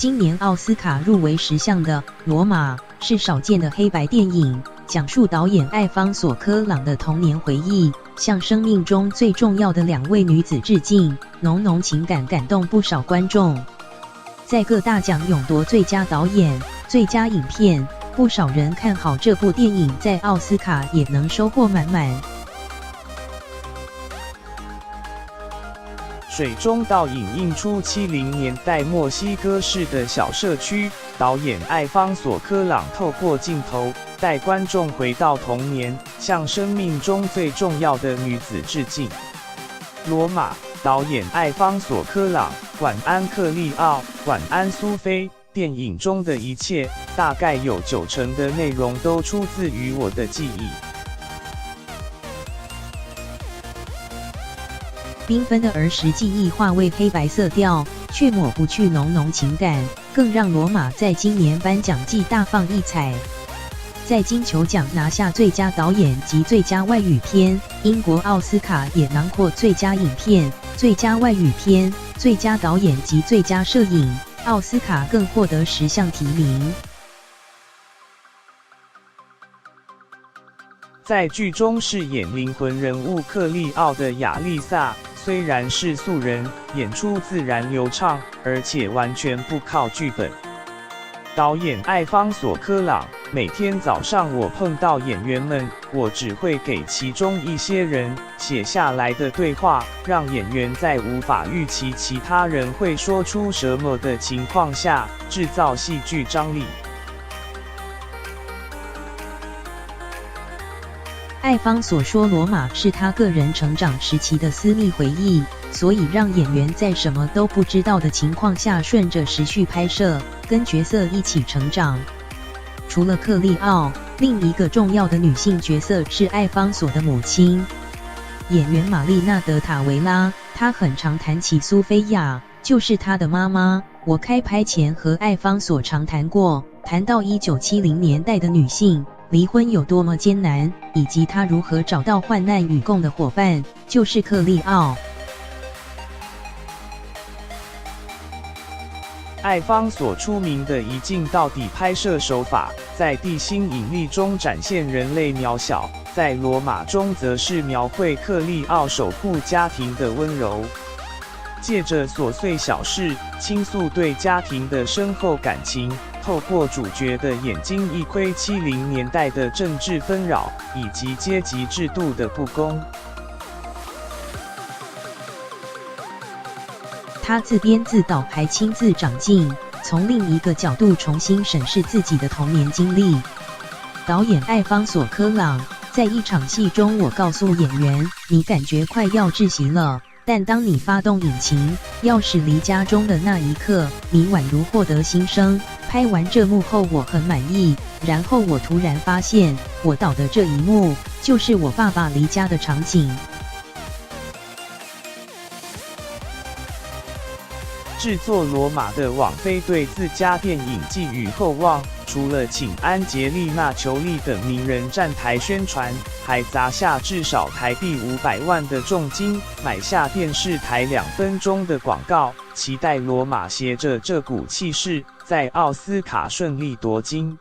今年奥斯卡入围10项的《罗马》是少见的黑白电影，讲述导演艾方索·科朗的童年回忆，向生命中最重要的2位女子致敬，浓浓情感感动不少观众。在各大奖勇夺最佳导演、最佳影片，不少人看好这部电影在奥斯卡也能收获满满。水中倒影映出70年代墨西哥市的小社区，导演艾方索·科朗透过镜头，带观众回到童年，向生命中最重要的女子致敬。罗马，导演艾方索·科朗，晚安克利奥，晚安苏菲。电影中的一切，大概有90%的内容都出自于我的记忆。缤纷的儿时记忆化为黑白色调，却抹不去浓浓情感，更让罗马在今年颁奖季大放异彩。在金球奖拿下最佳导演及最佳外语片，英国奥斯卡也囊括最佳影片、最佳外语片、最佳导演及最佳摄影，奥斯卡更获得10项提名。在剧中饰演灵魂人物克利奥的亚丽萨，虽然是素人，演出自然流畅，而且完全不靠剧本。导演艾方索·科朗，每天早上我碰到演员们，我只会给其中一些人写下来的对话，让演员在无法预期其他人会说出什么的情况下，制造戏剧张力。艾方索说，罗马是他个人成长时期的私密回忆，所以让演员在什么都不知道的情况下顺着时序拍摄，跟角色一起成长。除了克利奥，另一个重要的女性角色是艾方索的母亲，演员玛丽娜·德塔维拉。她很常谈起苏菲亚，就是她的妈妈。我开拍前和艾方索常谈过，谈到1970年代的女性离婚有多么艰难，以及他如何找到患难与共的伙伴，就是克利奥。艾方索出名的一镜到底拍摄手法，在地心引力中展现人类渺小，在罗马中则是描绘克利奥守护家庭的温柔。借着琐碎小事，倾诉对家庭的深厚感情，透过主角的眼睛一窥70年代的政治纷扰以及阶级制度的不公。他自编自导还亲自长镜，从另一个角度重新审视自己的童年经历。导演艾方索·科朗在一场戏中，我告诉演员，你感觉快要窒息了，但当你发动引擎，钥匙离家中的那一刻，你宛如获得新生。拍完这幕后，我很满意。然后我突然发现，我导的这一幕，就是我爸爸离家的场景。制作《罗马》的网飞对自家电影寄予厚望，除了请安杰丽娜·裘丽等名人站台宣传，还砸下至少台币500万的重金，买下电视台2分钟的广告，期待《罗马》携着这股气势，在奥斯卡顺利夺金。